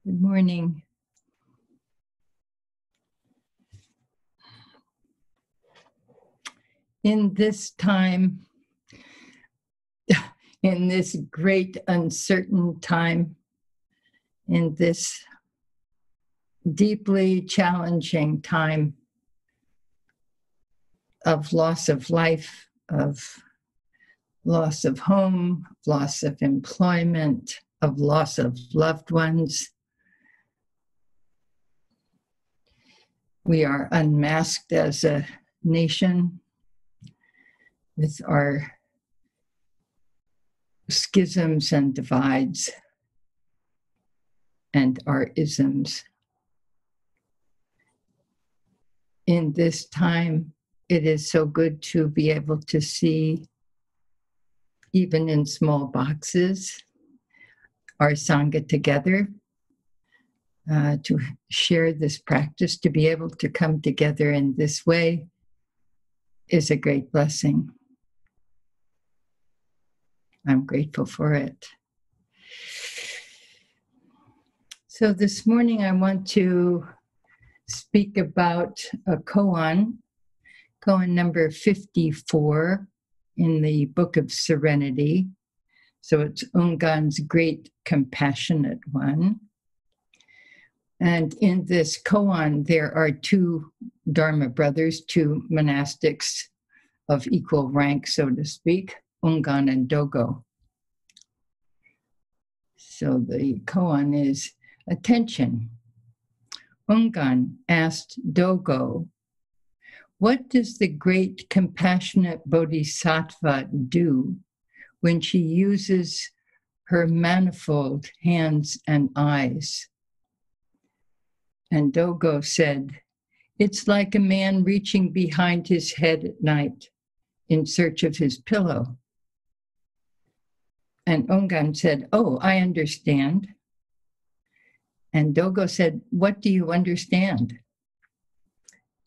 Good morning. In this time, in this great uncertain time, in this deeply challenging time of loss of life, of loss of home, loss of employment, of loss of loved ones, we are unmasked as a nation with our schisms and divides and our isms. In this time, it is so good to be able to see, even in small boxes, our Sangha together, to share this practice, to be able to come together in this way is a great blessing. I'm grateful for it. So this morning I want to speak about a koan number 54 in the book of Serenity. So it's Ungan's Great Compassionate One. And in this koan, there are two Dharma brothers, two monastics of equal rank, so to speak, Ungan and Dogo. So the koan is, attention. Ungan asked Dogo, what does the great compassionate bodhisattva do when she uses her manifold hands and eyes? And Dogo said, it's like a man reaching behind his head at night in search of his pillow. And Ungan said, oh, I understand. And Dogo said, what do you understand?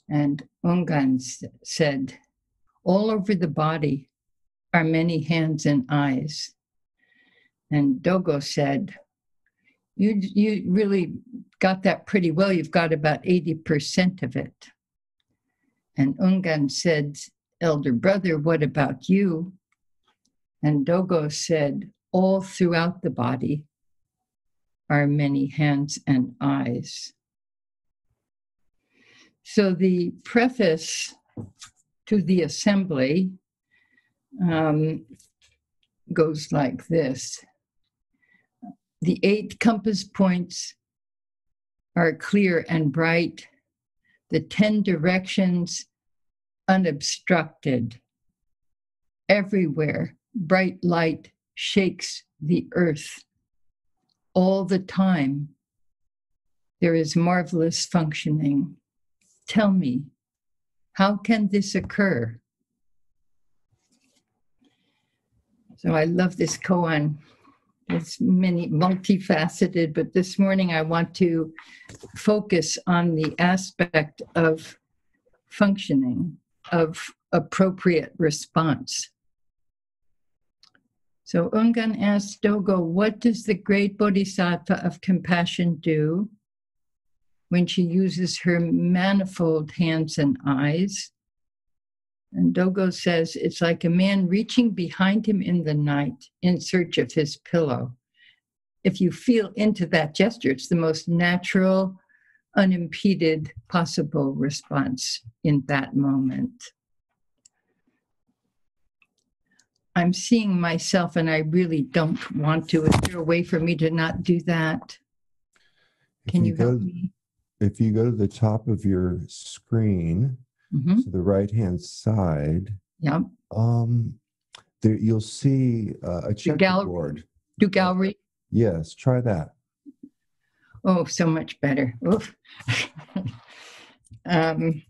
And Ungan said, all over the body are many hands and eyes. And Dogo said, you really got that pretty well. You've got about 80% of it. And Ungan said, elder brother, what about you? And Dogo said, all throughout the body are many hands and eyes. So the preface to the assembly goes like this. The 8 compass points are clear and bright, the 10 directions unobstructed. Everywhere, bright light shakes the earth. All the time, there is marvelous functioning. Tell me, how can this occur? So I love this koan. It's many multifaceted, but this morning I want to focus on the aspect of functioning, of appropriate response. So Ungan asked Dogo, what does the great bodhisattva of compassion do when she uses her manifold hands and eyes? And Dogo says, it's like a man reaching behind him in the night in search of his pillow. If you feel into that gesture, it's the most natural, unimpeded possible response in that moment. I'm seeing myself and I really don't want to. Is there a way for me to not do that? Can you help me? If you go to the top of your screen, to the right-hand side, yeah, there you'll see a checkerboard. Do gallery? Yes, try that. Oh, so much better. Okay.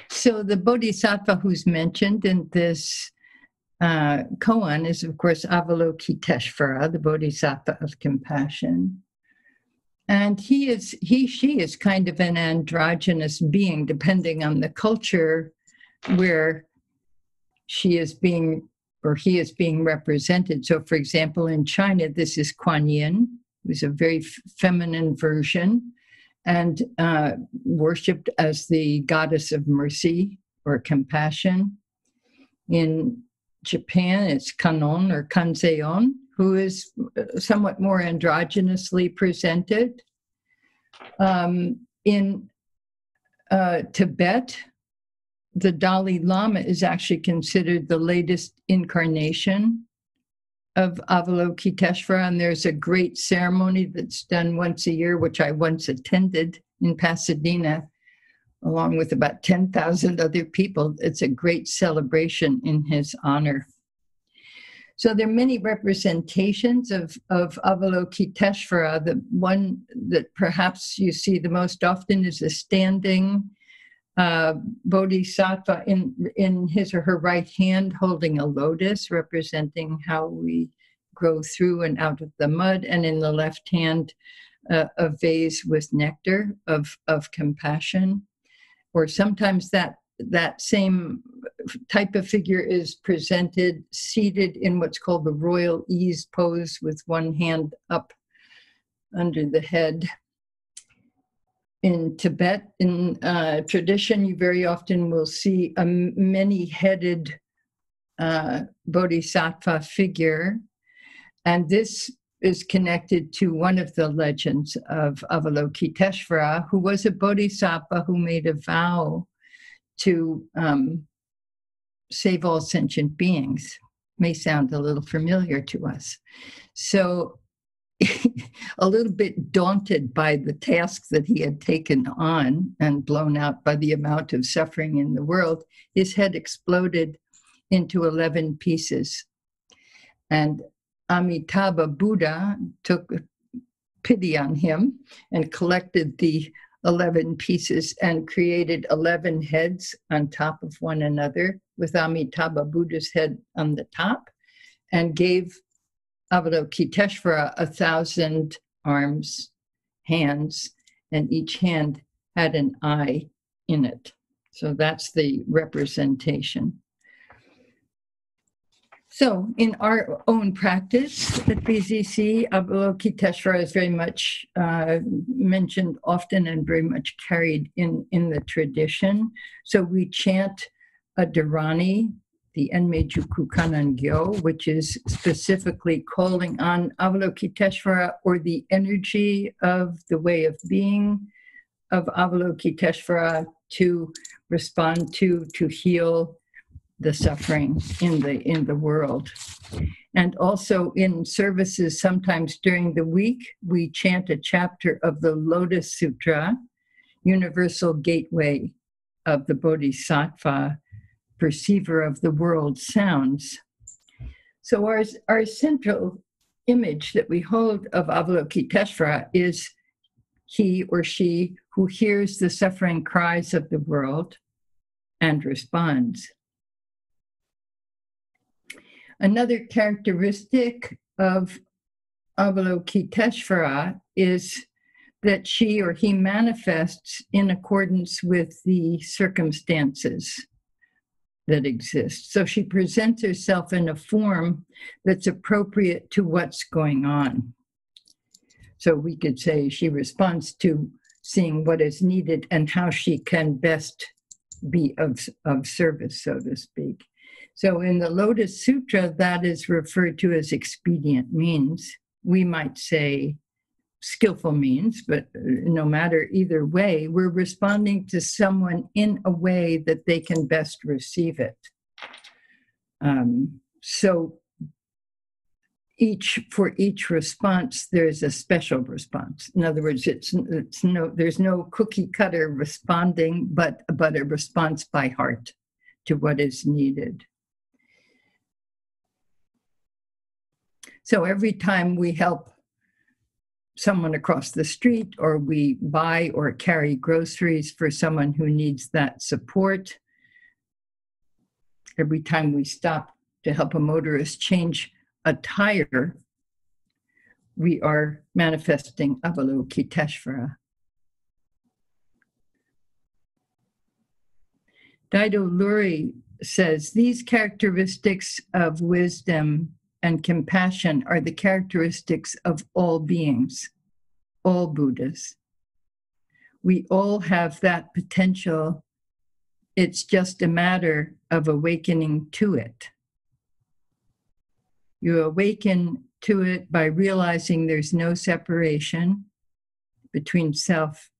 So the bodhisattva who's mentioned in this koan is, of course, Avalokiteshvara, the bodhisattva of compassion. And she is kind of an androgynous being, depending on the culture where she is being, or he is being represented. So, for example, in China, this is Kuan Yin, who's a very feminine version, and worshipped as the goddess of mercy or compassion. In Japan, it's Kanon or Kanzeon, who is somewhat more androgynously presented. In Tibet, the Dalai Lama is actually considered the latest incarnation of Avalokiteshvara, and there's a great ceremony that's done once a year, which I once attended in Pasadena, along with about 10,000 other people. It's a great celebration in his honor. So there are many representations of Avalokiteshvara. The one that perhaps you see the most often is a standing bodhisattva in his or her right hand holding a lotus, representing how we grow through and out of the mud, and in the left hand a vase with nectar of compassion. Or sometimes that same type of figure is presented seated in what's called the royal ease pose, with one hand up under the head. In Tibet, in tradition, you very often will see a many-headed bodhisattva figure, and this is connected to one of the legends of Avalokiteshvara, who was a bodhisattva who made a vow to save all sentient beings. May sound a little familiar to us. So a little bit daunted by the task that he had taken on and blown out by the amount of suffering in the world, his head exploded into 11 pieces. And Amitabha Buddha took pity on him and collected the 11 pieces and created 11 heads on top of one another, with Amitabha Buddha's head on the top, and gave Avalokiteshvara 1,000 arms, hands, and each hand had an eye in it. So that's the representation. So in our own practice at BZC, Avalokiteshvara is very much mentioned often and very much carried in the tradition. So we chant a Dharani, the Enmejuku Kanangyo, which is specifically calling on Avalokiteshvara, or the energy of the way of being of Avalokiteshvara, to respond to heal the suffering in the world. And also in services, sometimes during the week, we chant a chapter of the Lotus Sutra, Universal Gateway of the Bodhisattva, Perceiver of the World Sounds. So our central image that we hold of Avalokiteshvara is he or she who hears the suffering cries of the world and responds. Another characteristic of Avalokiteshvara is that she or he manifests in accordance with the circumstances that exist. So she presents herself in a form that's appropriate to what's going on. So we could say she responds to seeing what is needed and how she can best be of service, so to speak. So in the Lotus Sutra, that is referred to as expedient means. We might say skillful means, but no matter either way, we're responding to someone in a way that they can best receive it. So for each response, there's a special response. In other words, there's no cookie cutter responding, but a response by heart to what is needed. So every time we help someone across the street, or we buy or carry groceries for someone who needs that support, every time we stop to help a motorist change a tire, we are manifesting Avalokiteshvara. Daido Luri says, these characteristics of wisdom and compassion are the characteristics of all beings, all Buddhas. We all have that potential. It's just a matter of awakening to it. You awaken to it by realizing there's no separation between self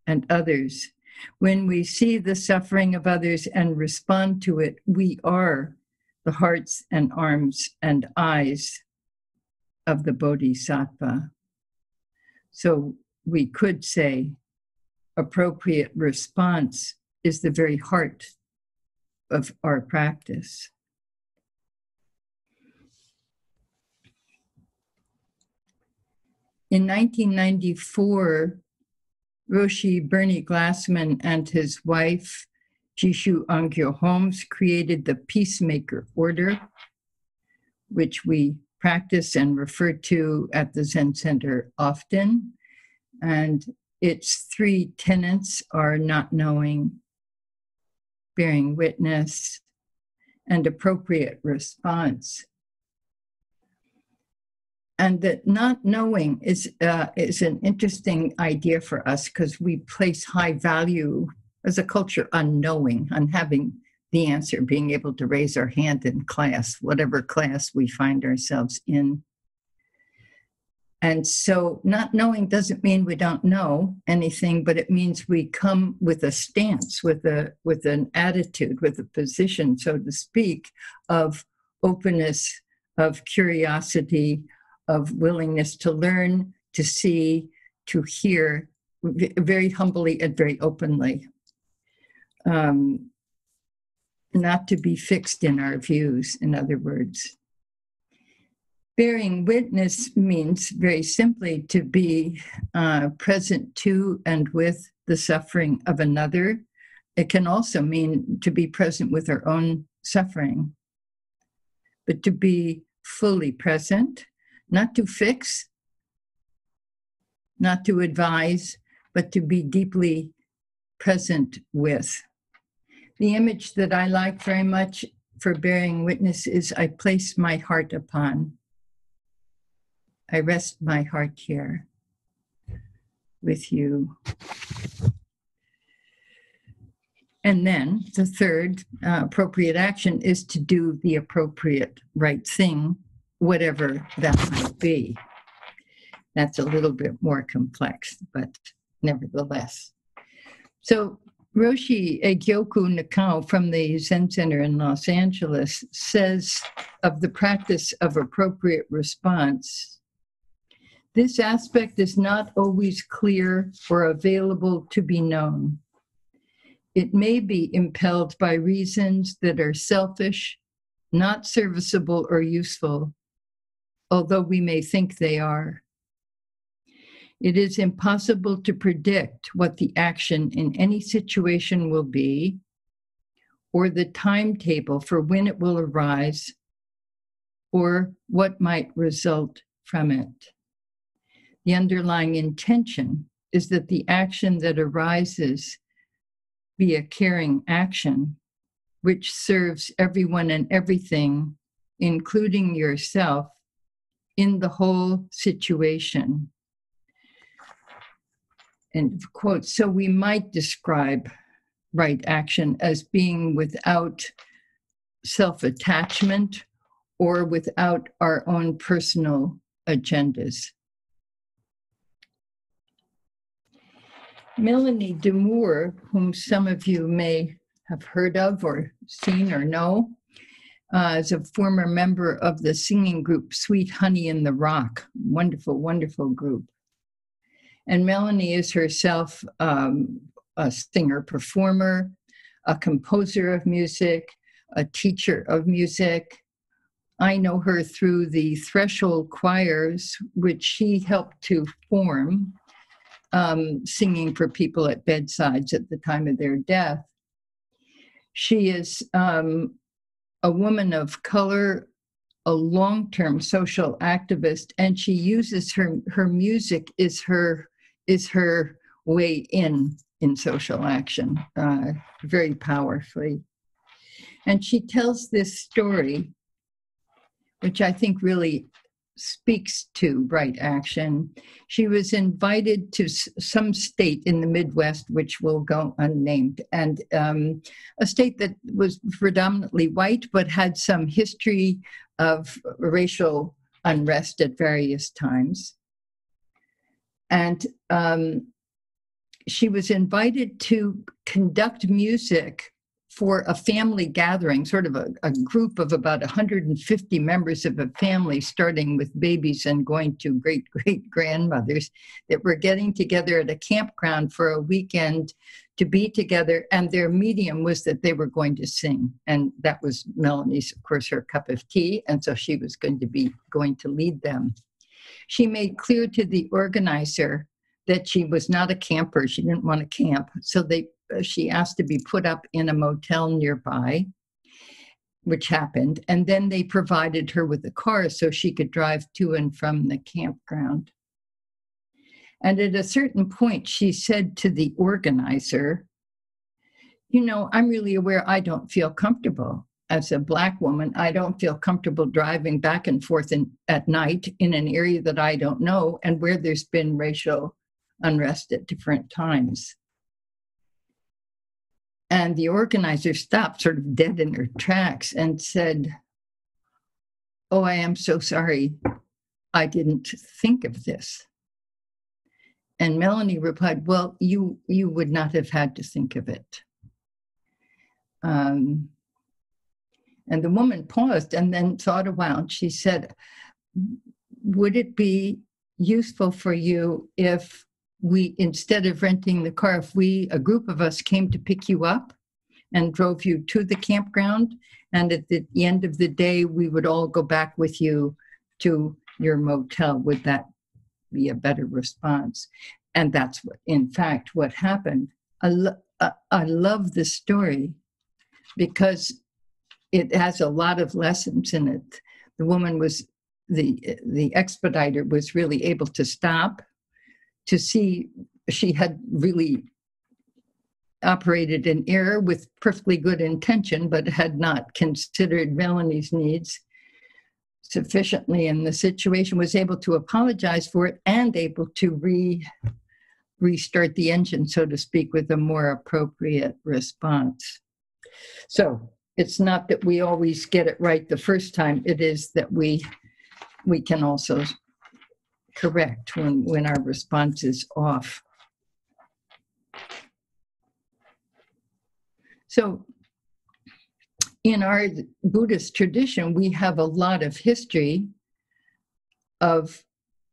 and others. When we see the suffering of others and respond to it, we are the hearts and arms and eyes of the Bodhisattva. So we could say appropriate response is the very heart of our practice. In 1994, Roshi Bernie Glassman and his wife, Jishu Angkyo Holmes, created the Peacemaker Order, which we practice and refer to at the Zen Center often. And its three tenets are not knowing, bearing witness, and appropriate response. And that not knowing is an interesting idea for us because we place high value as a culture on knowing, on having the answer, being able to raise our hand in class, whatever class we find ourselves in. And so not knowing doesn't mean we don't know anything, but it means we come with a stance, with an attitude, with a position, so to speak, of openness, of curiosity, of willingness to learn, to see, to hear, very humbly and very openly. Not to be fixed in our views, in other words. Bearing witness means very simply to be present to and with the suffering of another. It can also mean to be present with our own suffering, but to be fully present, not to fix, not to advise, but to be deeply present with. The image that I like very much for bearing witness is I place my heart upon. I rest my heart here with you. And then the third appropriate action is to do the appropriate right thing, whatever that might be. That's a little bit more complex, but nevertheless. So Roshi Egyoku Nakao from the Zen Center in Los Angeles says of the practice of appropriate response, this aspect is not always clear or available to be known. It may be impelled by reasons that are selfish, not serviceable or useful, although we may think they are. It is impossible to predict what the action in any situation will be, or the timetable for when it will arise, or what might result from it. The underlying intention is that the action that arises be a caring action, which serves everyone and everything, including yourself, in the whole situation. End of quote. So we might describe right action as being without self-attachment or without our own personal agendas. Melanie Demoore, whom some of you may have heard of or seen or know, is a former member of the singing group Sweet Honey in the Rock. Wonderful, wonderful group. And Melanie is herself a singer, performer, a composer of music, a teacher of music. I know her through the Threshold choirs, which she helped to form, singing for people at bedsides at the time of their death. She is a woman of color, a long-term social activist, and she uses her music is her way in social action very powerfully. And she tells this story which I think really speaks to right action. She was invited to some state in the Midwest, which will go unnamed, and a state that was predominantly white, but had some history of racial unrest at various times. And she was invited to conduct music for a family gathering, sort of a group of about 150 members of a family, starting with babies and going to great-great-grandmothers, that were getting together at a campground for a weekend to be together. And their medium was that they were going to sing. And that was Melanie's, of course, her cup of tea. And so she was going to lead them. She made clear to the organizer that she was not a camper. She didn't want to camp. So she asked to be put up in a motel nearby, which happened. And then they provided her with a car so she could drive to and from the campground. And at a certain point, she said to the organizer, you know, I'm really aware I don't feel comfortable. As a Black woman, I don't feel comfortable driving back and forth at night in an area that I don't know and where there's been racial unrest at different times. And the organizer stopped sort of dead in her tracks and said, oh, I am so sorry. I didn't think of this. And Melanie replied, well, you would not have had to think of it. And the woman paused and then thought a while. And she said, would it be useful for you if we, instead of renting the car, if a group of us came to pick you up and drove you to the campground, and at the end of the day, we would all go back with you to your motel? Would that be a better response? And that's what, in fact, what happened. I love this story because it has a lot of lessons in it. The woman was, the expediter was really able to stop to see she had really operated in error with perfectly good intention, but had not considered Melanie's needs sufficiently in the situation, was able to apologize for it and able to restart the engine, so to speak, with a more appropriate response. So it's not that we always get it right the first time. It is that we can also correct when our response is off. So in our Buddhist tradition, we have a lot of history of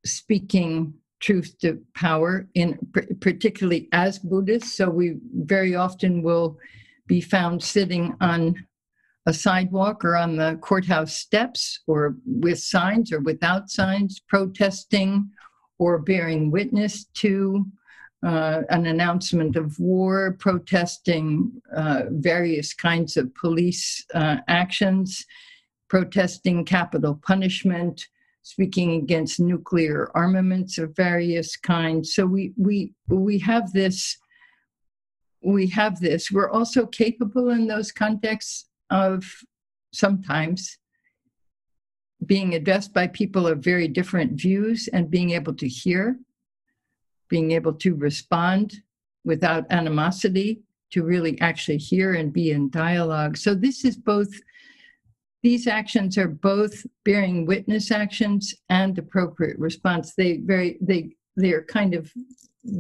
speaking truth to power, particularly as Buddhists. So we very often will be found sitting on a sidewalk or on the courthouse steps, or with signs or without signs, protesting or bearing witness to an announcement of war, protesting various kinds of police actions, protesting capital punishment, speaking against nuclear armaments of various kinds. So we have this. We have this. We're also capable in those contexts of sometimes being addressed by people of very different views and being able to hear, being able to respond without animosity, to really actually hear and be in dialogue. So this is both, these actions are both bearing witness actions and appropriate response. They are kind of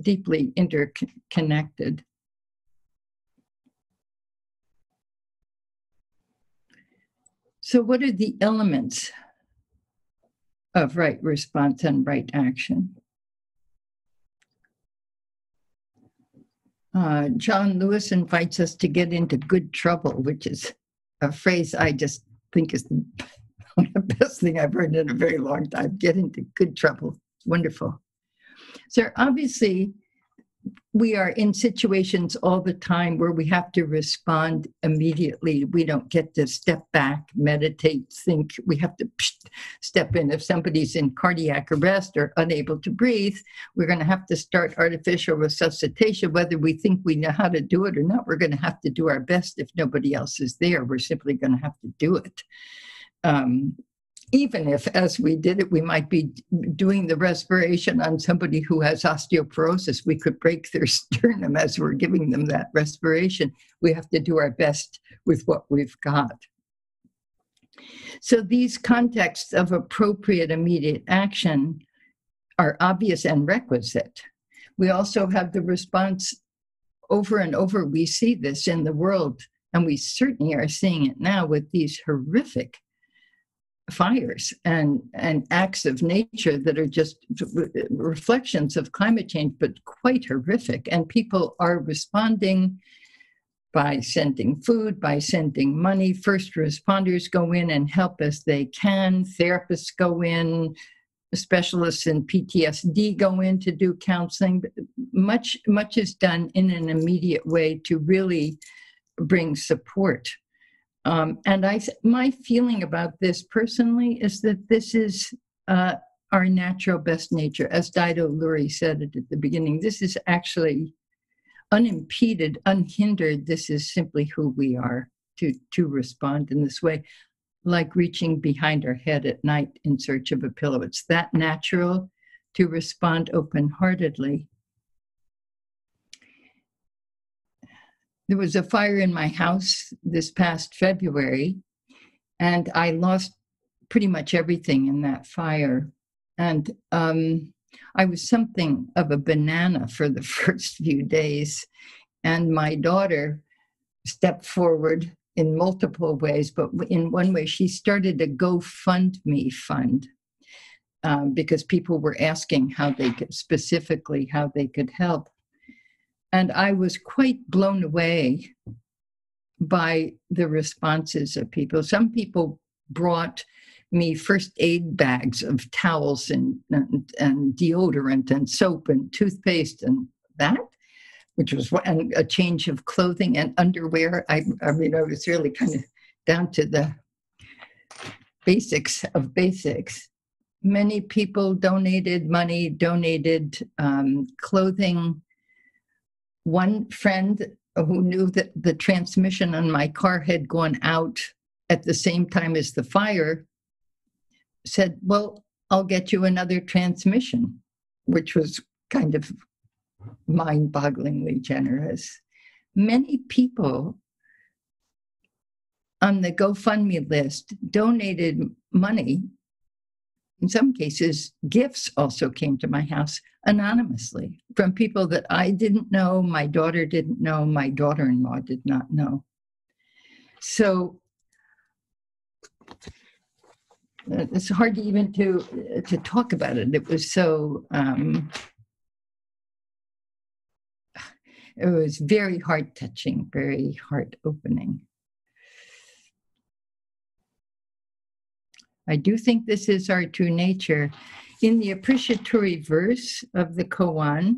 deeply interconnected. So what are the elements of right response and right action? John Lewis invites us to get into good trouble, which is a phrase I just think is the best thing I've heard in a very long time. Get into good trouble. Wonderful. So obviously, we are in situations all the time where we have to respond immediately. We don't get to step back, meditate, think. We have to step in. If somebody's in cardiac arrest or unable to breathe, we're going to have to start artificial resuscitation. Whether we think we know how to do it or not, we're going to have to do our best. If nobody else is there, we're simply going to have to do it. even if, as we did it, we might be doing the respiration on somebody who has osteoporosis, we could break their sternum as we're giving them that respiration. We have to do our best with what we've got. So these contexts of appropriate immediate action are obvious and requisite. We also have the response over and over. We see this in the world, and we certainly are seeing it now with these horrific fires and acts of nature that are just reflections of climate change, but quite horrific. And people are responding by sending food, by sending money. First responders go in and help as they can. Therapists go in. Specialists in PTSD go in to do counseling. Much is done in an immediate way to really bring support. My feeling about this personally is that this is our natural best nature. As Dido Lurie said it at the beginning, this is actually unimpeded, unhindered. This is simply who we are to respond in this way, like reaching behind our head at night in search of a pillow. It's that natural to respond open-heartedly. There was a fire in my house this past February, and I lost pretty much everything in that fire. And I was something of a banana for the first few days. And my daughter stepped forward in multiple ways, but in one way, she started a GoFundMe fund because people were asking how they could help. And I was quite blown away by the responses of people. Some people brought me first aid bags of towels and deodorant and soap and toothpaste and that, which was and a change of clothing and underwear. I mean, I was really kind of down to the basics of basics. Many people donated money, donated clothing. One friend who knew that the transmission on my car had gone out at the same time as the fire said, well, I'll get you another transmission, which was kind of mind-bogglingly generous. Many people on the GoFundMe list donated money. In some cases, gifts also came to my house anonymously from people that I didn't know, my daughter didn't know, my daughter-in-law did not know. So it's hard even to talk about it. It was so, it was very heart-touching, very heart-opening. I do think this is our true nature. In the appreciatory verse of the Koan,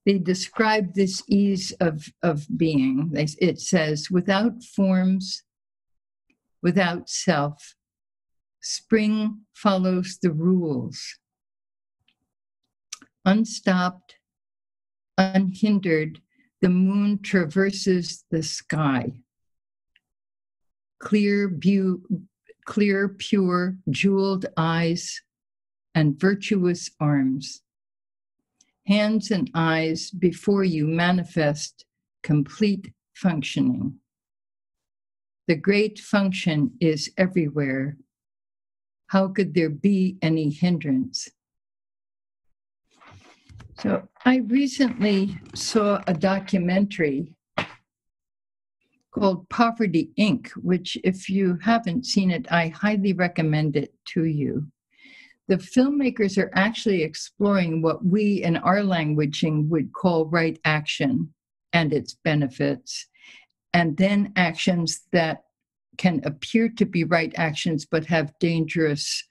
they describe this ease of being. It says, without forms, without self, spring follows the rules. Unstopped, unhindered, the moon traverses the sky. Clear, pure, jeweled eyes and virtuous arms. Hands and eyes before you manifest complete functioning. The great function is everywhere. How could there be any hindrance? So I recently saw a documentary called Poverty, Inc., which if you haven't seen it, I highly recommend it to you. The filmmakers are actually exploring what we in our languaging would call right action and its benefits, and then actions that can appear to be right actions but have dangerous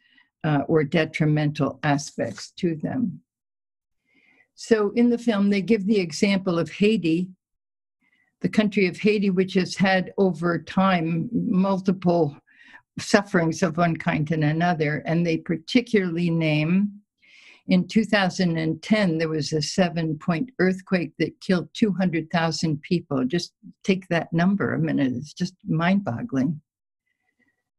or detrimental aspects to them. So in the film, they give the example of Haiti, the country of Haiti, which has had over time multiple sufferings of one kind and another. And they particularly name, in 2010, there was a 7-point earthquake that killed 200,000 people. Just take that number a minute, it's just mind-boggling.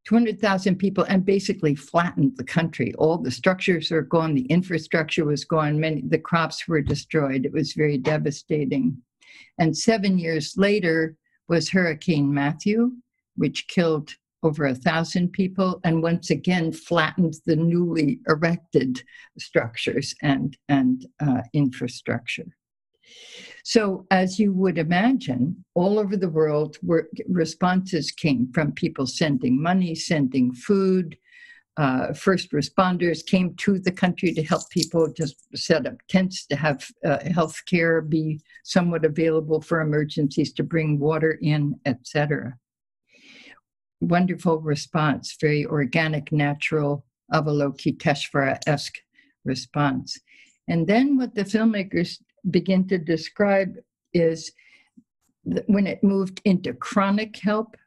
200,000 people, and basically flattened the country. All the structures are gone. The infrastructure was gone. The crops were destroyed. It was very devastating. And 7 years later was Hurricane Matthew, which killed over 1,000 people, and once again flattened the newly erected structures and infrastructure. So, as you would imagine, all over the world, responses came from people sending money, sending food. First responders came to the country to help people just set up tents, to have health care be somewhat available for emergencies, to bring water in, etc. Wonderful response, very organic, natural, Avalokiteshvara-esque response. And then what the filmmakers begin to describe is when it moved into chronic help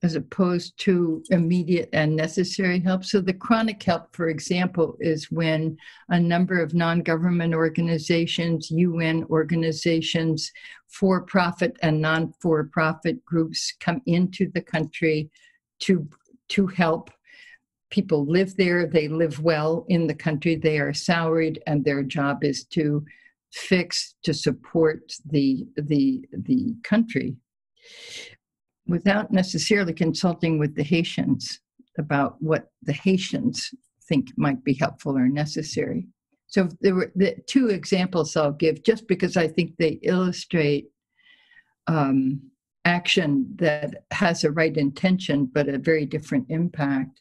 as opposed to immediate and necessary help. So the chronic help, for example, is when a number of non-government organizations, UN organizations, for-profit and non-for-profit groups come into the country to help. People live there, they live well in the country, they are salaried, and their job is to fix, to support the country, without necessarily consulting with the Haitians about what the Haitians think might be helpful or necessary. So there were the two examples I'll give, just because I think they illustrate action that has a right intention, but a very different impact.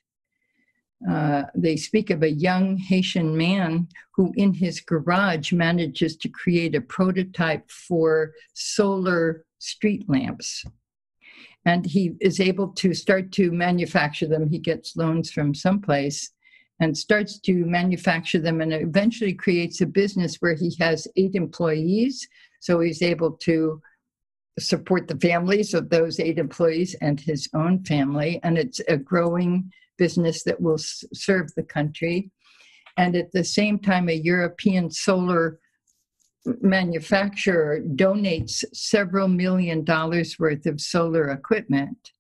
They speak of a young Haitian man who in his garage manages to create a prototype for solar street lamps. And he is able to start to manufacture them. He gets loans from someplace and starts to manufacture them, and eventually creates a business where he has 8 employees. So he's able to support the families of those 8 employees and his own family. And it's a growing business that will serve the country. And at the same time, a European solar manufacturer donates several $1 million worth of solar equipment,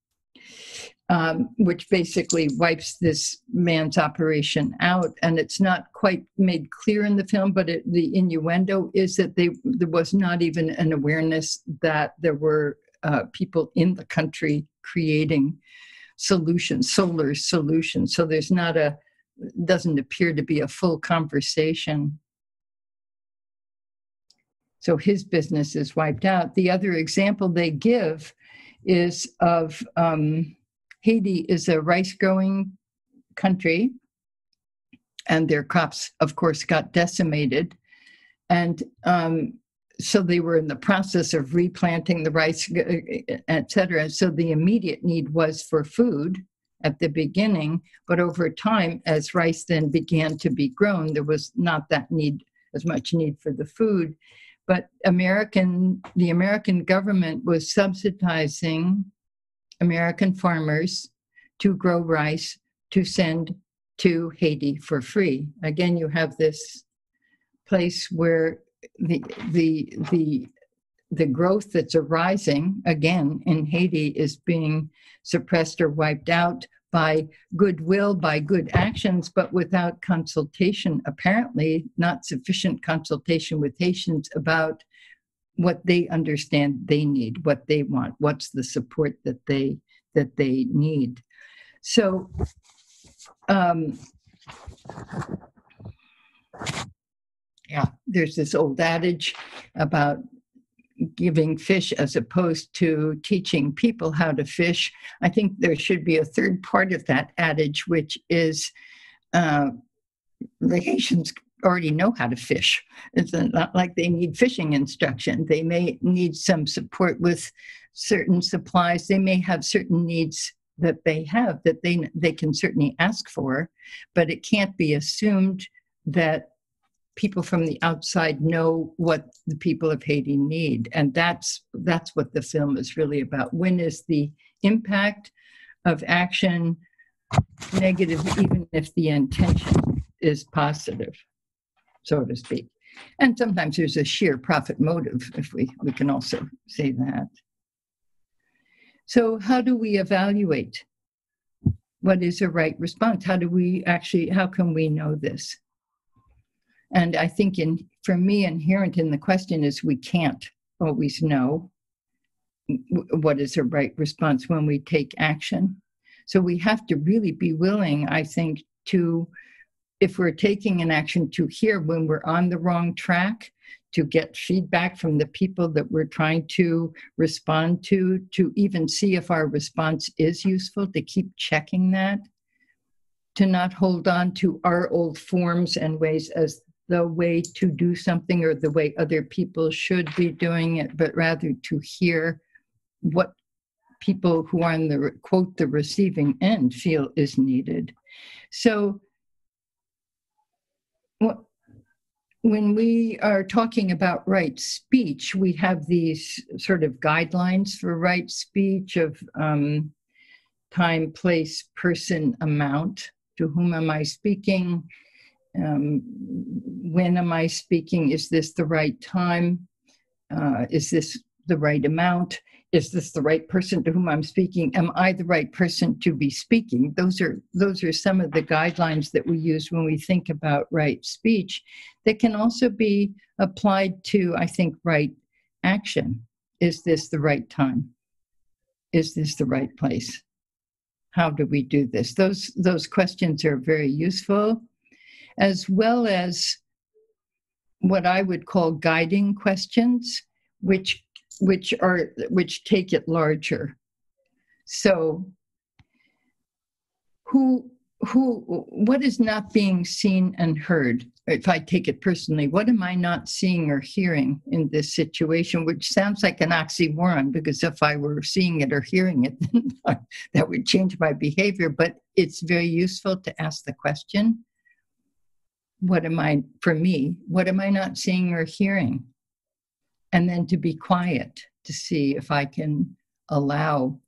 which basically wipes this man's operation out. And it's not quite made clear in the film, but the innuendo is that there was not even an awareness that there were people in the country creating solutions, solar solutions. So there's doesn't appear to be a full conversation. So his business is wiped out. The other example they give is of Haiti is a rice-growing country, and their crops, of course, got decimated. And so they were in the process of replanting the rice, et cetera. So the immediate need was for food at the beginning, but over time, as rice then began to be grown, there was not as much need for the food. But the American government was subsidizing American farmers to grow rice to send to Haiti for free. Again, you have this place where the growth that's arising again in Haiti is being suppressed or wiped out by goodwill, by good actions, but without consultation, apparently not sufficient consultation with Haitians about what they understand they need, what they want, what's the support that they need. So there's this old adage about giving fish as opposed to teaching people how to fish. I think there should be a third part of that adage, which is the Haitians already know how to fish. It's not like they need fishing instruction. They may need some support with certain supplies. They may have certain needs that they have that they can certainly ask for, but it can't be assumed that people from the outside know what the people of Haiti need. And that's what the film is really about. When is the impact of action negative, even if the intention is positive, so to speak? And sometimes there's a sheer profit motive, if we can also say that. So how do we evaluate What is a right response? How can we know this? And I think for me, inherent in the question is we can't always know what is a right response when we take action. So we have to really be willing, I think, to, if we're taking an action, to hear when we're on the wrong track, to get feedback from the people that we're trying to respond to even see if our response is useful, to keep checking that, to not hold on to our old forms and ways as the way to do something or the way other people should be doing it, but rather to hear what people who are on the, quote, the receiving end feel is needed. So when we are talking about right speech, we have these sort of guidelines for right speech of time, place, person, amount. To whom am I speaking? When am I speaking? Is this the right time? Is this the right amount? Is this the right person to whom I'm speaking? Am I the right person to be speaking? Those are some of the guidelines that we use when we think about right speech that can also be applied to, I think, right action. Is this the right time? Is this the right place? How do we do this? Those questions are very useful, as well as what I would call guiding questions, which take it larger. So what is not being seen and heard? If I take it personally, what am I not seeing or hearing in this situation? Which sounds like an oxymoron, because if I were seeing it or hearing it, then that would change my behavior. But it's very useful to ask the question, what am I not seeing or hearing? And then to be quiet, to see if I can allow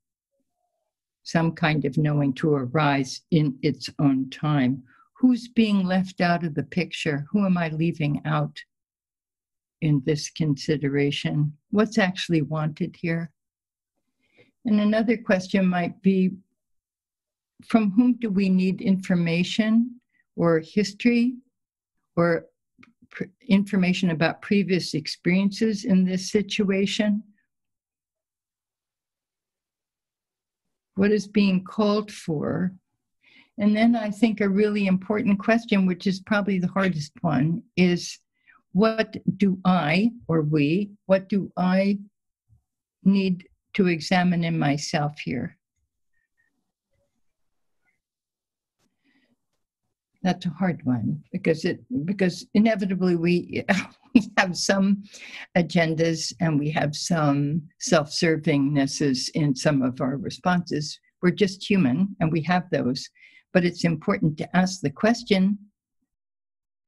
some kind of knowing to arise in its own time. Who's being left out of the picture? Who am I leaving out in this consideration? What's actually wanted here? And another question might be, from whom do we need information or history or information about previous experiences in this situation? What is being called for? And then I think a really important question, which is probably the hardest one, is what do I need to examine in myself here? That's a hard one, because inevitably we have some agendas and we have some self-servingness in some of our responses. We're just human and we have those, but it's important to ask the question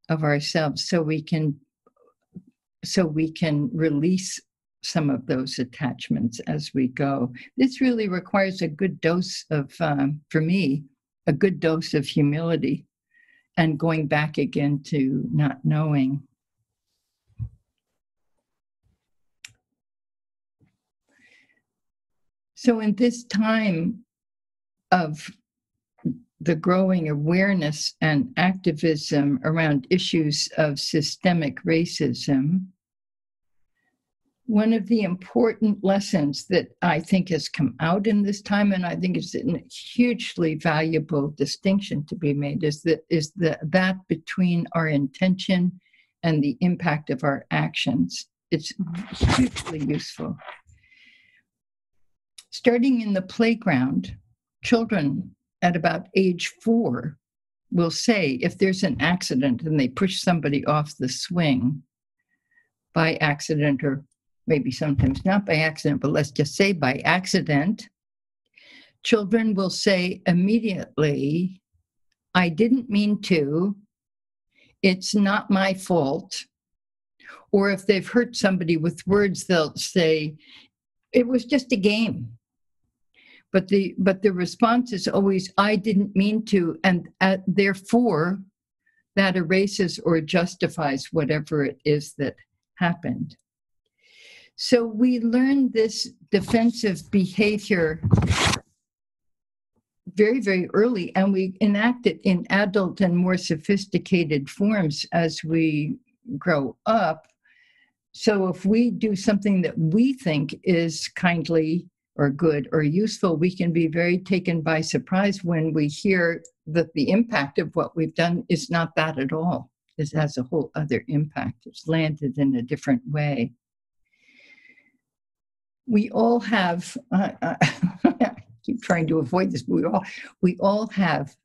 of ourselves so we can release some of those attachments as we go. This really requires a good dose of, for me, a good dose of humility and going back again to not knowing. So in this time of the growing awareness and activism around issues of systemic racism, one of the important lessons that I think has come out in this time, and I think it's a hugely valuable distinction to be made, is that between our intention and the impact of our actions. It's hugely useful. Starting in the playground, children at about age 4 will say, if there's an accident and they push somebody off the swing by accident, or maybe sometimes not by accident, but let's just say by accident, children will say immediately, I didn't mean to, it's not my fault. Or if they've hurt somebody with words, they'll say, it was just a game. But the response is always, I didn't mean to, and therefore that erases or justifies whatever it is that happened. So we learn this defensive behavior very, very early, and we enact it in adult and more sophisticated forms as we grow up. So if we do something that we think is kindly or good or useful, we can be very taken by surprise when we hear that the impact of what we've done is not that at all. It has a whole other impact. It's landed in a different way. We all have, I keep trying to avoid this, but we all have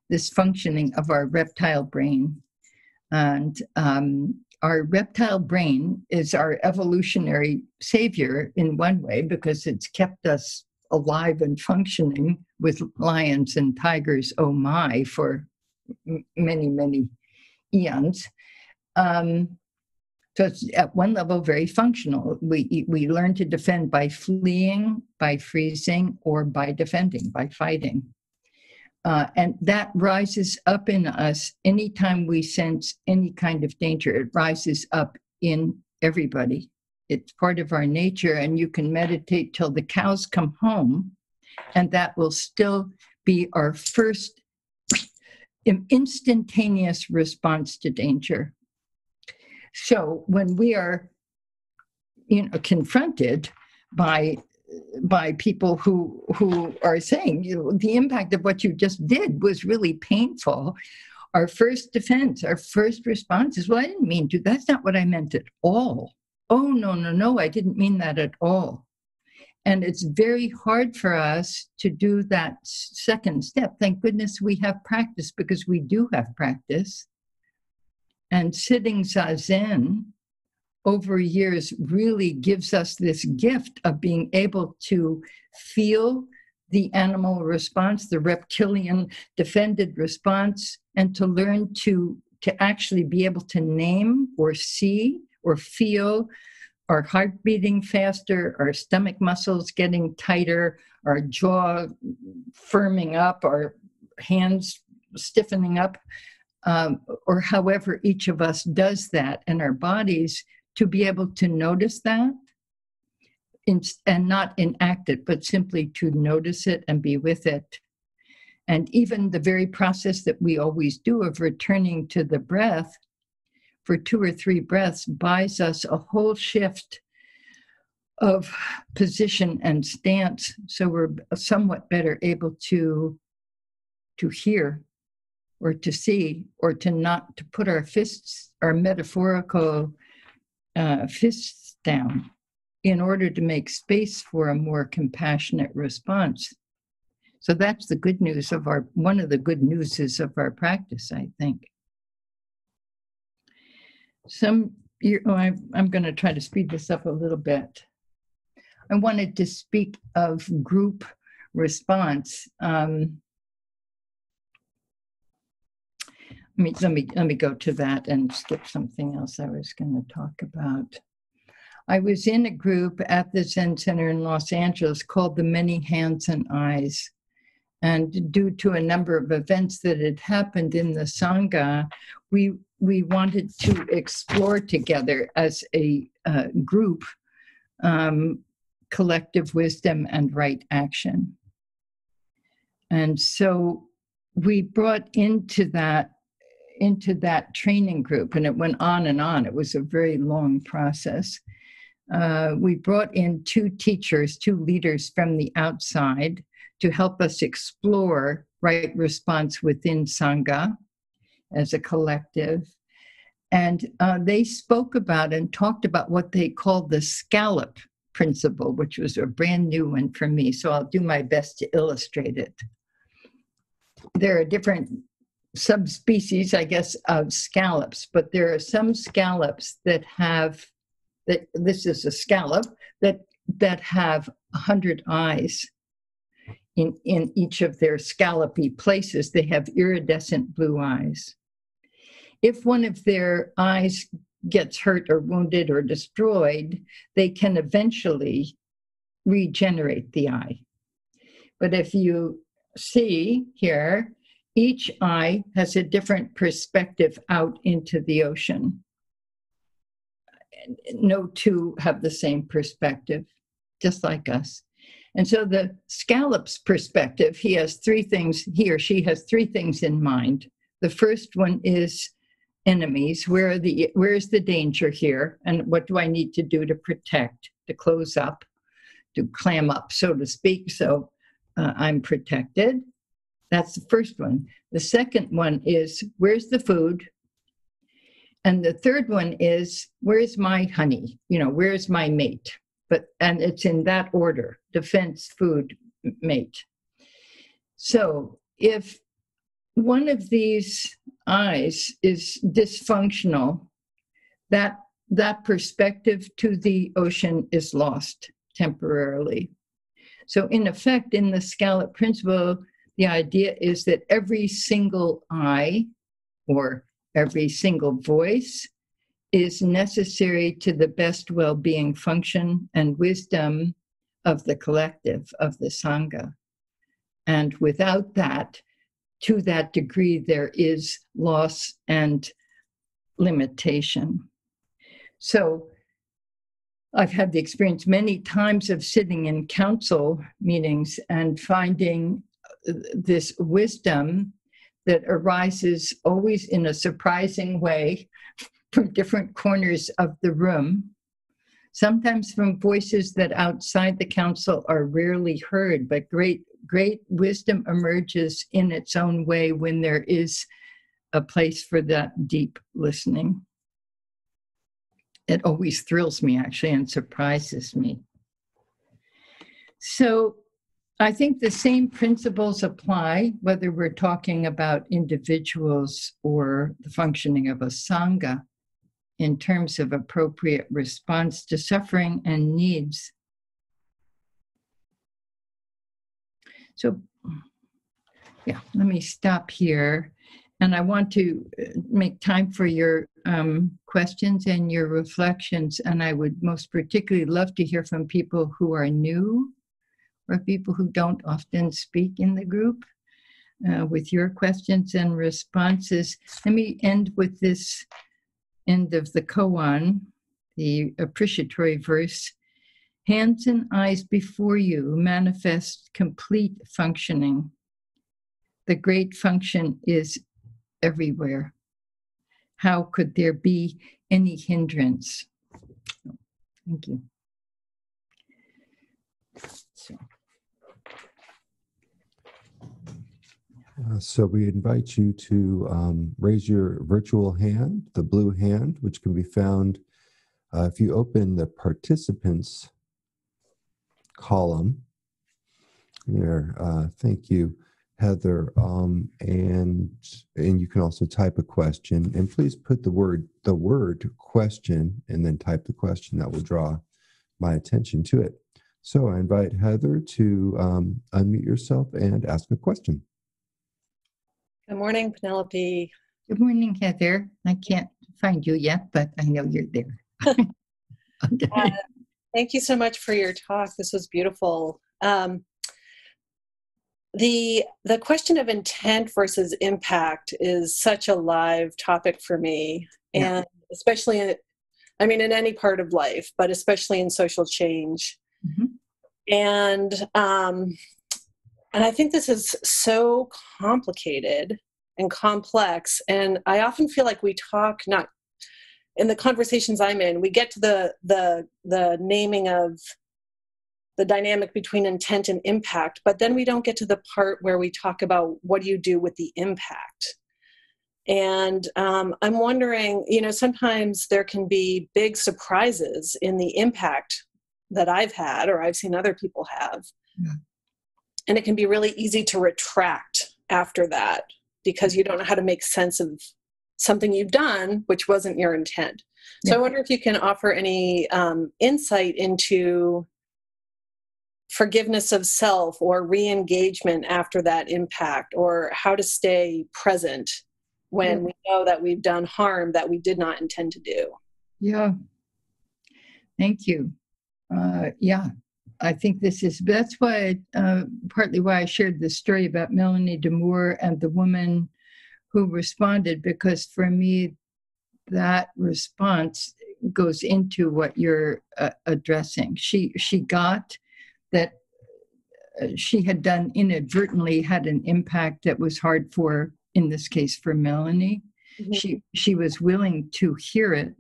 this functioning of our reptile brain. And our reptile brain is our evolutionary savior in one way, because it's kept us alive and functioning with lions and tigers, oh my, for many, many eons. So it's at one level very functional. We learn to defend by fleeing, by freezing, or by defending, by fighting. And that rises up in us anytime we sense any kind of danger. It rises up in everybody. It's part of our nature, and you can meditate till the cows come home, and that will still be our first instantaneous response to danger. So when we are, confronted by people who are saying, the impact of what you just did was really painful, our first defense, our first response is, well, I didn't mean to. That's not what I meant at all. Oh, no, I didn't mean that at all. And it's very hard for us to do that second step. Thank goodness we have practice, because we do have practice. And sitting Zazen over years really gives us this gift of being able to feel the animal response, the reptilian defended response, and to learn to actually be able to name or see or feel our heart beating faster, our stomach muscles getting tighter, our jaw firming up, our hands stiffening up, or however each of us does that in our bodies, to be able to notice that and not enact it, but simply to notice it and be with it. And even the very process that we always do of returning to the breath for 2 or 3 breaths buys us a whole shift of position and stance, so we're somewhat better able to hear or to see, or to put our fists, our metaphorical fists down, in order to make space for a more compassionate response. So that's the good news of one of the good newses of our practice, I think. I'm going to try to speed this up a little bit. I wanted to speak of group response. Let me go to that and skip something else I was going to talk about. I was in a group at the Zen Center in Los Angeles called the Many Hands and Eyes. And due to a number of events that had happened in the Sangha, we wanted to explore together as a group collective wisdom and right action. And so we brought into that training group, and it went on and on. It was a very long process. We brought in 2 teachers, 2 leaders from the outside to help us explore right response within Sangha as a collective. And they spoke about and talked about what they called the scallop principle, which was a brand new one for me. So I'll do my best to illustrate it. There are different subspecies, I guess, of scallops, but there are some scallops that this is a scallop that have 100 eyes in each of their scallopy places. They have iridescent blue eyes. If one of their eyes gets hurt or wounded or destroyed, they can eventually regenerate the eye. But if you see here, each eye has a different perspective out into the ocean. No 2 have the same perspective, just like us. And so the scallop's perspective, he or she has three things in mind. The first one is enemies. Where is the danger here? And what do I need to do to protect, to close up, to clam up, so to speak, so I'm protected? That's the first one. The second one is, where's the food? And the third one is, where's my honey? Where's my mate? And it's in that order: defense, food, mate. So if one of these eyes is dysfunctional, that perspective to the ocean is lost temporarily. So in effect, in the scallop principle, the idea is that every single eye or every single voice is necessary to the best well-being function and wisdom of the collective, of the Sangha. And without that, to that degree, there is loss and limitation. So I've had the experience many times of sitting in council meetings and finding this wisdom that arises always in a surprising way from different corners of the room, sometimes from voices that outside the council are rarely heard, but great wisdom emerges in its own way when there is a place for that deep listening. It always thrills me, actually, and surprises me. So I think the same principles apply, whether we're talking about individuals or the functioning of a Sangha, in terms of appropriate response to suffering and needs. So, yeah, let me stop here. And I want to make time for your questions and your reflections. And I would most particularly love to hear from people who are new or people who don't often speak in the group with your questions and responses. Let me end with this end of the Koan, the appreciatory verse. Hands and eyes before you manifest complete functioning. The great function is everywhere. How could there be any hindrance? Thank you. So we invite you to raise your virtual hand, the blue hand, which can be found if you open the participants column there. Thank you, Heather. And you can also type a question, and please put the word question and then type the question. That will draw my attention to it. So I invite Heather to unmute yourself and ask a question. Good morning, Penelope. Good morning, Heather. I can't find you yet, but I know you're there. Okay. Thank you so much for your talk. This was beautiful. The question of intent versus impact is such a live topic for me, and especially in any part of life, but especially in social change. Mm-hmm. And I think this is so complicated and complex. And I often feel like we talk, not in the conversations I'm in, we get to the naming of the dynamic between intent and impact, but then we don't get to the part where we talk about what do you do with the impact. And I'm wondering, sometimes there can be big surprises in the impact that I've had or I've seen other people have. Yeah. And it can be really easy to retract after that because you don't know how to make sense of something you've done, which wasn't your intent. So I wonder if you can offer any insight into forgiveness of self or re-engagement after that impact, or how to stay present when we know that we've done harm that we did not intend to do. Yeah. Thank you. I think that's why, partly why I shared this story about Melanie DeMoore and the woman who responded, because for me, that response goes into what you're addressing. She got that she had done inadvertently had an impact that was hard for, in this case, for Melanie. Mm-hmm. She was willing to hear it.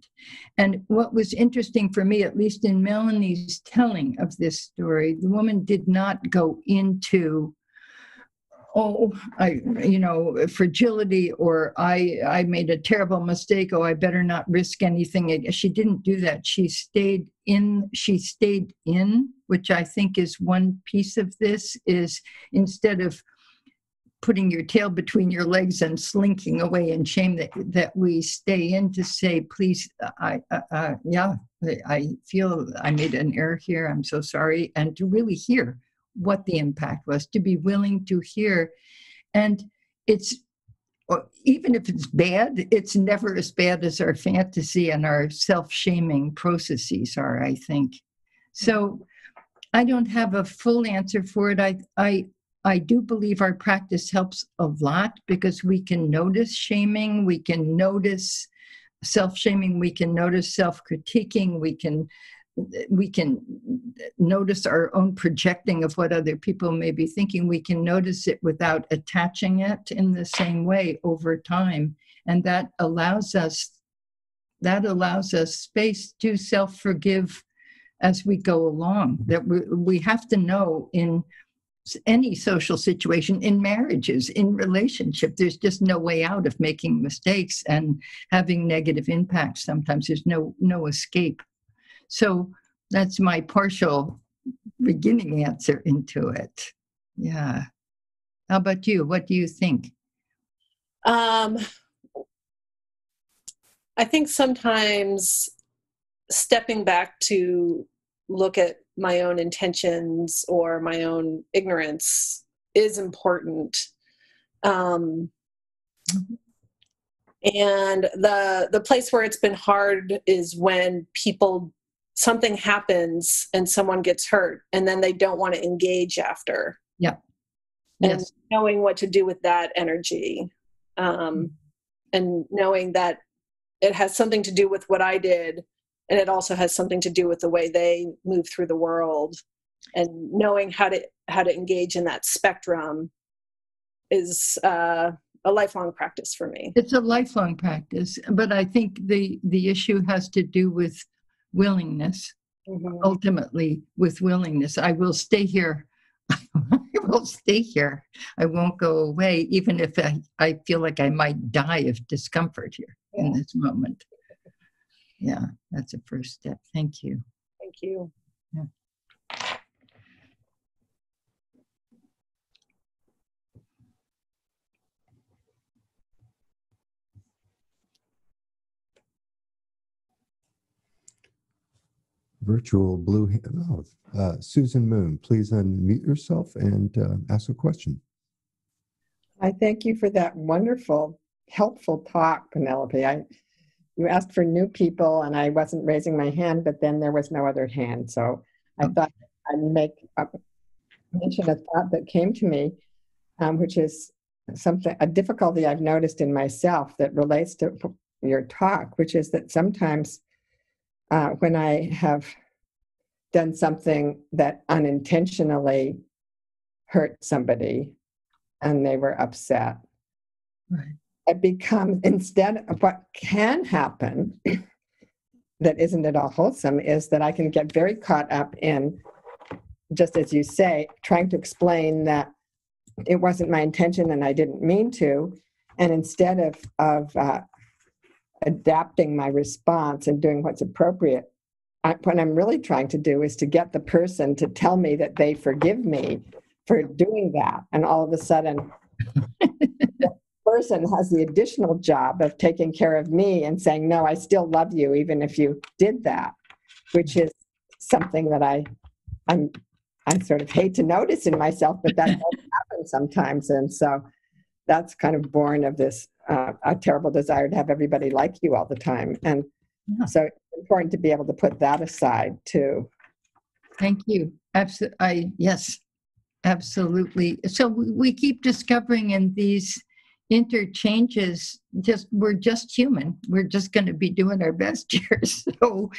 And what was interesting for me, at least in Melanie's telling of this story, the woman did not go into, fragility, or I made a terrible mistake. Oh, I better not risk anything. She didn't do that. She stayed in, which I think is one piece of this, is instead of putting your tail between your legs and slinking away in shame, that we stay in to say, please, I feel I made an error here. I'm so sorry. And to really hear what the impact was, to be willing to hear. And it's, even if it's bad, it's never as bad as our fantasy and our self-shaming processes are, I think. So I don't have a full answer for it. I do believe our practice helps a lot, because we can notice shaming, we can notice self-shaming, we can notice self-critiquing, we can notice our own projecting of what other people may be thinking. We can notice it without attaching it in the same way over time. And that allows us space to self-forgive as we go along. That we have to know, in any social situation, in marriages, in relationship, there's just no way out of making mistakes and having negative impacts. Sometimes there's no escape. So that's my partial beginning answer into it. Yeah. How about you? What do you think? I think sometimes stepping back to look at my own intentions or my own ignorance is important. And the place where it's been hard is when something happens and someone gets hurt, and then they don't want to engage after. Yeah. And yes. Knowing what to do with that energy, and knowing that it has something to do with what I did, and it also has something to do with the way they move through the world, and knowing how to engage in that spectrum is a lifelong practice for me. It's a lifelong practice, but I think the issue has to do with willingness. Mm-hmm. Ultimately, with willingness. I will stay here. I will stay here. I won't go away, even if I feel like I might die of discomfort here in this moment. Yeah, that's a first step. Thank you. Thank you. Yeah. Virtual blue hand. Susan Moon, please unmute yourself and ask a question. I thank you for that wonderful, helpful talk, Penelope. You asked for new people, and I wasn't raising my hand, but then there was no other hand. So I thought I'd mention a thought that came to me, which is a difficulty I've noticed in myself that relates to your talk, which is that sometimes when I have done something that unintentionally hurt somebody and they were upset, right, it becomes, instead of what can happen that isn't at all wholesome, is that I can get very caught up in, just as you say, trying to explain that it wasn't my intention and I didn't mean to. And instead of adapting my response and doing what's appropriate, what I'm really trying to do is to get the person to tell me that they forgive me for doing that. And all of a sudden, the person has the additional job of taking care of me and saying, no, I still love you, even if you did that, which is something that I sort of hate to notice in myself, but that does happen sometimes. And so that's kind of born of this a terrible desire to have everybody like you all the time. And so it's important to be able to put that aside too. Thank you. Yes, absolutely. So we keep discovering in these interchanges, we're just human. We're just going to be doing our best here. So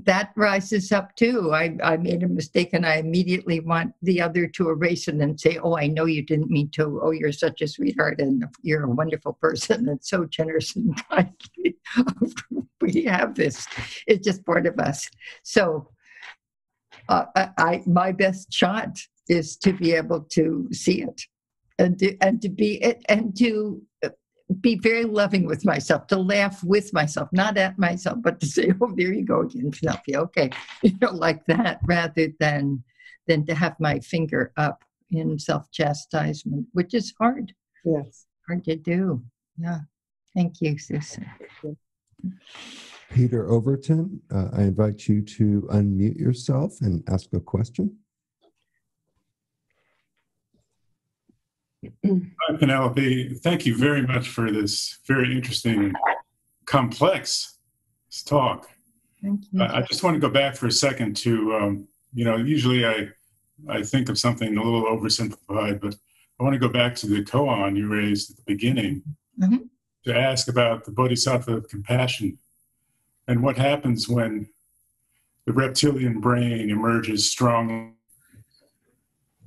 that rises up too. I made a mistake and I immediately want the other to erase it and say, oh, I know you didn't mean to. Oh, you're such a sweetheart and you're a wonderful person and so generous and kind. We have this. It's just part of us. So my best shot is to be able to see it and to be very loving with myself, to laugh with myself, not at myself, but to say, oh, there you go again, Penelope. Okay. Like that, rather than to have my finger up in self-chastisement, which is hard. Yes. Hard to do. Yeah. Thank you, Susan. Peter Overton, I invite you to unmute yourself and ask a question. Hi, Penelope. Thank you very much for this very interesting and complex talk. Thank you. I just want to go back for a second to, usually I think of something a little oversimplified, but I want to go back to the koan you raised at the beginning to ask about the bodhisattva of compassion and what happens when the reptilian brain emerges strong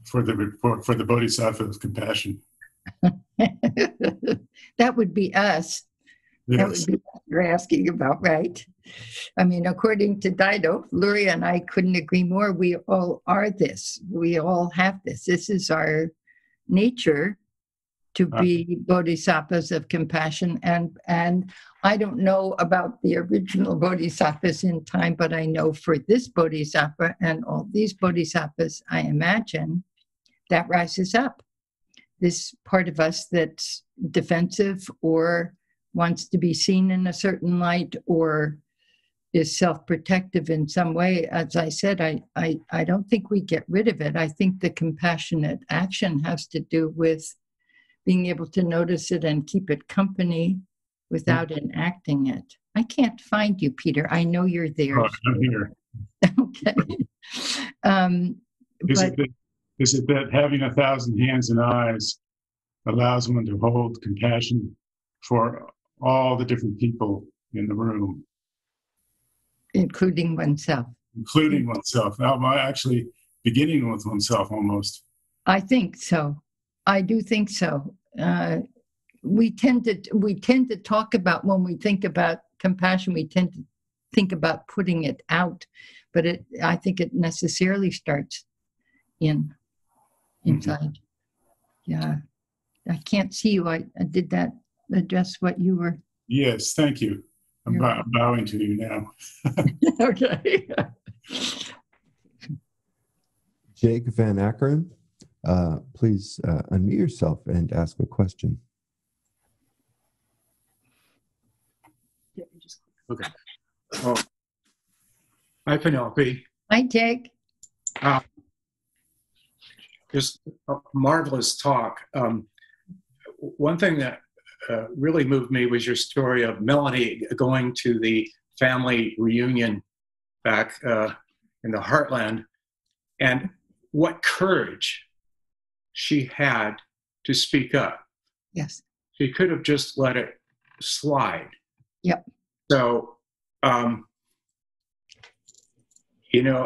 for the bodhisattva of compassion. That would be us. Yes. That would be what you're asking about, right? I mean, according to Dido, Luria and I couldn't agree more. We all are this. We all have this. This is our nature to be bodhisattvas of compassion. And I don't know about the original bodhisattvas in time, but I know for this bodhisattva and all these bodhisattvas, I imagine, that rises up. This part of us that's defensive or wants to be seen in a certain light or is self-protective in some way. As I said, I don't think we get rid of it. I think the compassionate action has to do with being able to notice it and keep it company without enacting it. I can't find you, Peter. I know you're there. Oh, I'm here. Okay. Is it that having 1,000 hands and eyes allows one to hold compassion for all the different people in the room? Including oneself. Including oneself. Now, actually beginning with oneself almost. I think so. I do think so. We tend to talk about, when we think about compassion, we tend to think about putting it out, but I think it necessarily starts inside. Yeah. I can't see you. I did that address what you were? Yes, thank you. I'm bowing to you now. Okay. Jake Van Akkeren, please unmute yourself and ask a question. Okay. Oh. Hi, Penelope. Hi, Jake. Just a marvelous talk. One thing that really moved me was your story of Melanie going to the family reunion back in the heartland, and what courage she had to speak up. Yes. She could have just let it slide. Yep. So,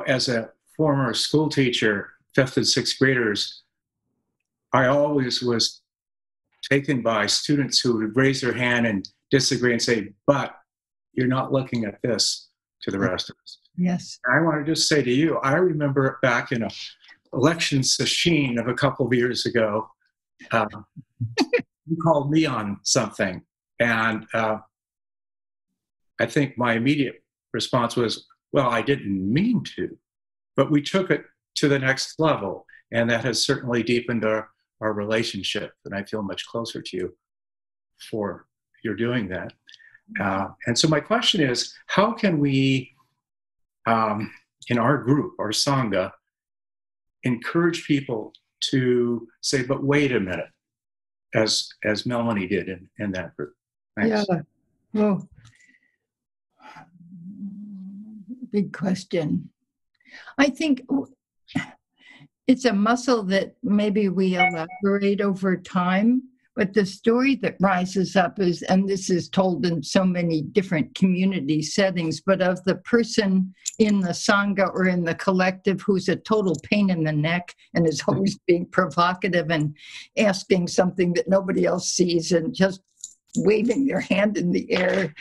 as a former school teacher, 5th and 6th graders, I always was taken by students who would raise their hand and disagree and say, but you're not looking at this to the rest of us. Yes. And I want to just say to you, I remember back in a election session of a couple of years ago, you called me on something. And I think my immediate response was, well, I didn't mean to, but we took it to the next level. And that has certainly deepened our relationship. And I feel much closer to you for your doing that. And so my question is, how can we, in our group, our Sangha, encourage people to say, but wait a minute, as Melanie did in that group? Thanks. Yeah. Well, big question. I think it's a muscle that maybe we elaborate over time, But the story that rises up is, and this is told in so many different community settings, but of the person in the Sangha or in the collective who's a total pain in the neck and is always being provocative and asking something that nobody else sees and just waving their hand in the air.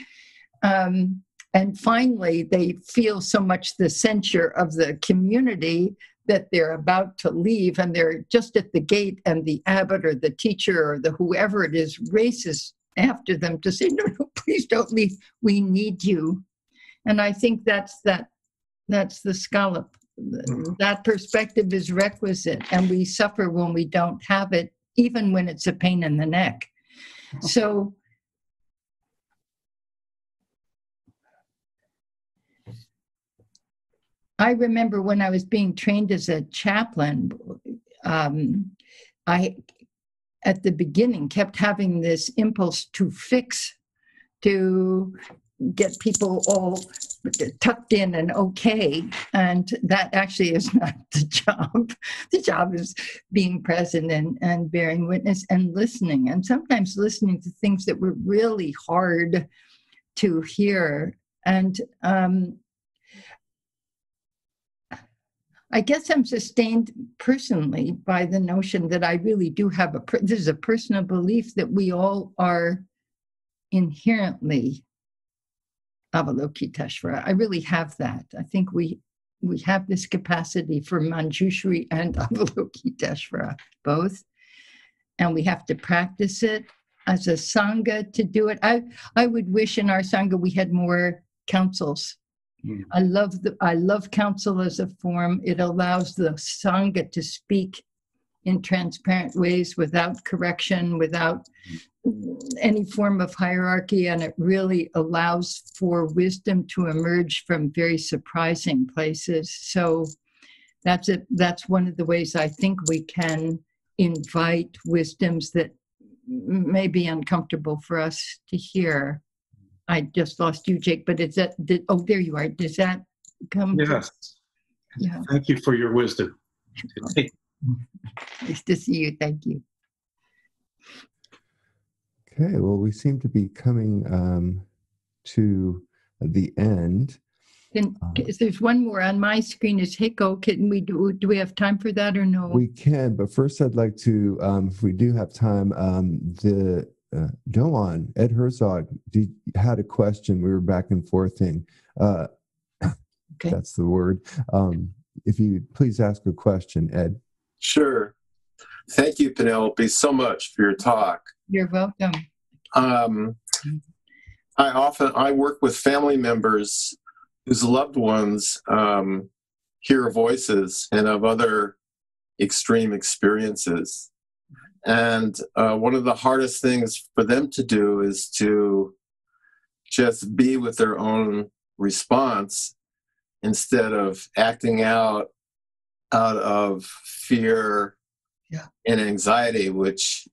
And finally, they feel so much the censure of the community that they're about to leave, and they're just at the gate, and the abbot or the teacher or the whoever it is races after them to say, no, please don't leave. We need you. And I think that's the scallop. That perspective is requisite, and we suffer when we don't have it, even when it's a pain in the neck. So I remember when I was being trained as a chaplain, I, at the beginning, kept having this impulse to fix, to get people all tucked in and okay. And that actually is not the job. The job is being present and bearing witness and listening. And sometimes listening to things that were really hard to hear. And I guess I'm sustained personally by the notion that I really do have this is a personal belief that we all are inherently Avalokiteshvara. I really have that. I think we have this capacity for Manjushri and Avalokiteshvara, both. And we have to practice it as a Sangha to do it. I would wish in our Sangha we had more councils. I love counsel as a form. It allows the Sangha to speak in transparent ways without correction, without any form of hierarchy, and it really allows for wisdom to emerge from very surprising places. So that's it. That's one of the ways I think we can invite wisdoms that may be uncomfortable for us to hear. I just lost you, Jake, but is that, there you are. Does that come? Yes. Yeah. Thank you for your wisdom. Nice to see you. Thank you. Okay, well, we seem to be coming to the end. There's one more on my screen. Is Hiko? Can we do we have time for that or no? We can, but first I'd like to, if we do have time, Koan, Ed Herzog had a question. We were back and forthing. Okay. That's the word. If you please ask a question, Ed. Sure. Thank you, Penelope, so much for your talk. You're welcome. I work with family members whose loved ones hear voices and have other extreme experiences. And one of the hardest things for them to do is to just be with their own response instead of acting out of fear and anxiety, which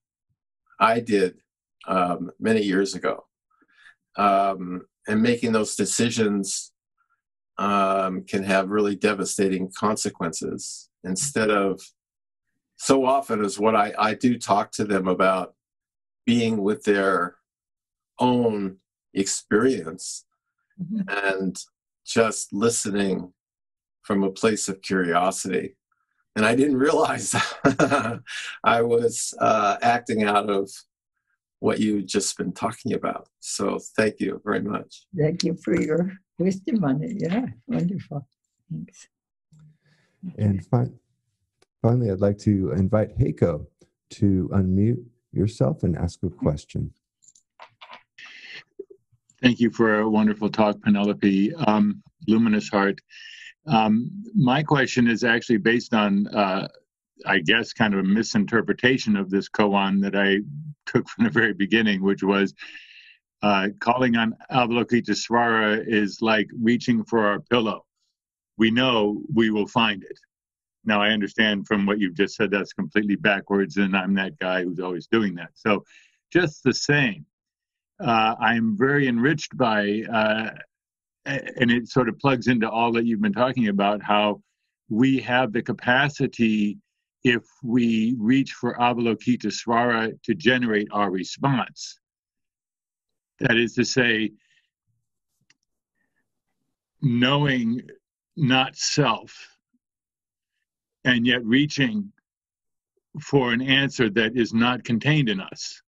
I did many years ago. And making those decisions can have really devastating consequences. Instead of, so often is what I do talk to them about being with their own experience and just listening from a place of curiosity. And I didn't realize I was acting out of what you've just been talking about. So thank you very much. Thank you for your wisdom on it. Yeah, wonderful. Thanks. And finally, I'd like to invite Heiko to unmute yourself and ask a question. Thank you for a wonderful talk, Penelope. Luminous heart. My question is actually based on, I guess, kind of a misinterpretation of this koan that I took from the very beginning, which was calling on Avalokiteshvara is like reaching for our pillow. We know we will find it. Now, I understand from what you've just said that's completely backwards, and I'm that guy who's always doing that. So just the same, I'm very enriched by, and it sort of plugs into all that you've been talking about, how we have the capacity if we reach for Avalokitesvara to generate our response. That is to say, knowing not self, and yet reaching for an answer that is not contained in us.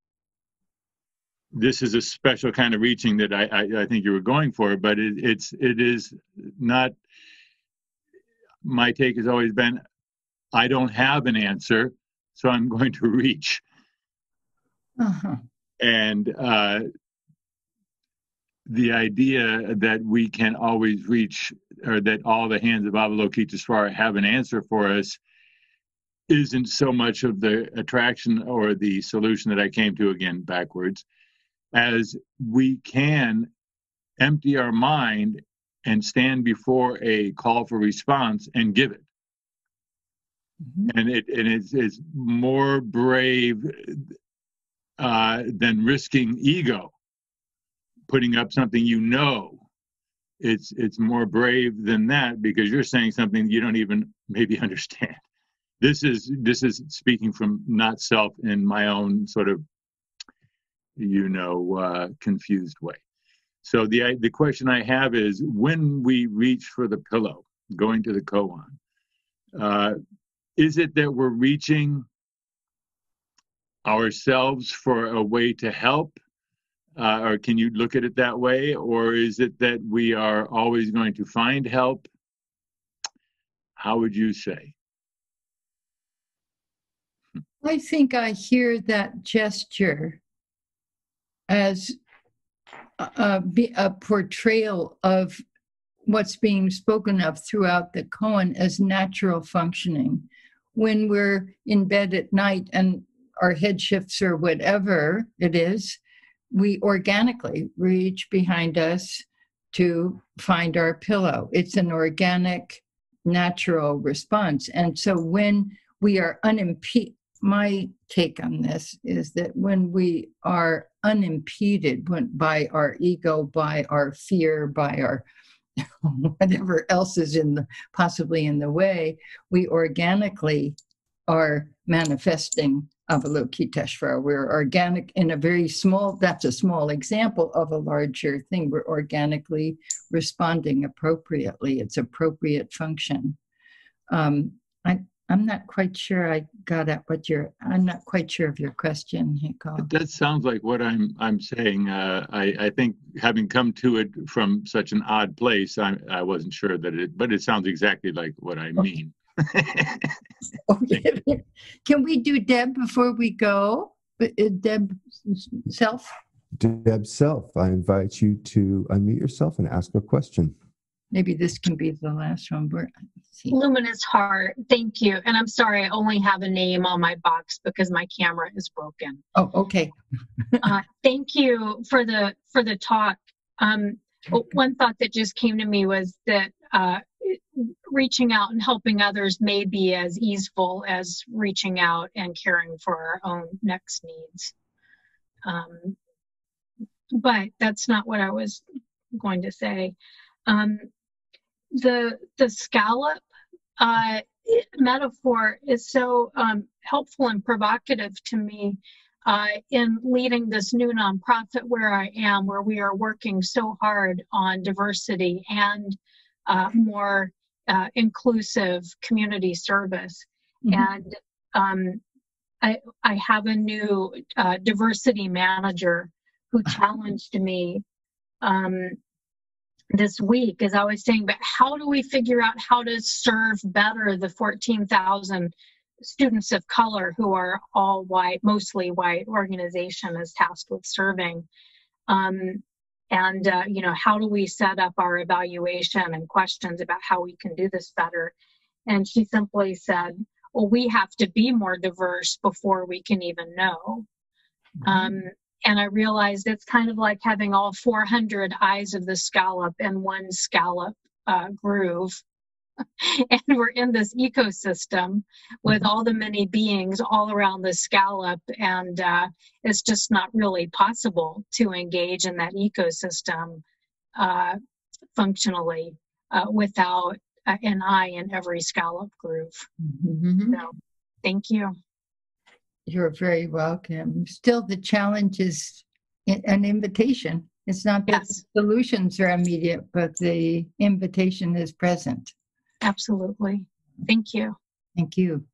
This is a special kind of reaching that I think you were going for, but it is not. My take has always been, I don't have an answer, so I'm going to reach. Uh-huh. And the idea that we can always reach, or that all the hands of Avalokitesvara have an answer for us, isn't so much of the attraction or the solution that I came to, again backwards, as we can empty our mind and stand before a call for response and give it. Mm-hmm. And it's more brave than risking ego, putting up something you know. It's more brave than that, because you're saying something you don't even maybe understand. This is speaking from not self in my own sort of, confused way. So the question I have is, when we reach for the pillow, going to the koan, is it that we're reaching ourselves for a way to help? Or can you look at it that way? Or is it that we are always going to find help? How would you say? I think I hear that gesture as a portrayal of what's being spoken of throughout the koan as natural functioning. When we're in bed at night and our head shifts or whatever it is, we organically reach behind us to find our pillow. It's an organic, natural response. And so when we are unimpeded, my take on this is that when we are unimpeded by our ego, by our fear, by our whatever else is possibly in the way, we organically are manifesting Avalokitesvara. We're organic in a very small, that's a small example of a larger thing. We're organically responding appropriately. It's appropriate function. I'm not quite sure I got at I'm not quite sure of your question, Hiko. That sounds like what I'm saying. I think, having come to it from such an odd place, I wasn't sure but it sounds exactly like what I mean. Okay. Can we do Deb before we go? Deb Self? Deb Self, I invite you to unmute yourself and ask a question. Maybe this can be the last one. Luminous Heart, thank you. And I'm sorry, I only have a name on my box because my camera is broken. Oh, okay. Thank you for the talk. One thought that just came to me was that reaching out and helping others may be as easeful as reaching out and caring for our own next needs. But that's not what I was going to say. The scallop metaphor is so helpful and provocative to me in leading this new nonprofit where I am, where we are working so hard on diversity and more inclusive community service. Mm-hmm. And I have a new diversity manager who challenged me this week, as I was saying, but how do we figure out how to serve better the 14,000 students of color who are all white, mostly white organization is tasked with serving? How do we set up our evaluation and questions about how we can do this better? And she simply said, well, we have to be more diverse before we can even know. Mm-hmm. And I realized it's kind of like having all 400 eyes of the scallop in one scallop groove. And we're in this ecosystem with all the many beings all around the scallop. And it's just not really possible to engage in that ecosystem functionally without an eye in every scallop groove. Mm-hmm. So Thank you. You're very welcome. Still, the challenge is an invitation. It's not that Yes. the solutions are immediate, but the invitation is present. Absolutely. Thank you. Thank you.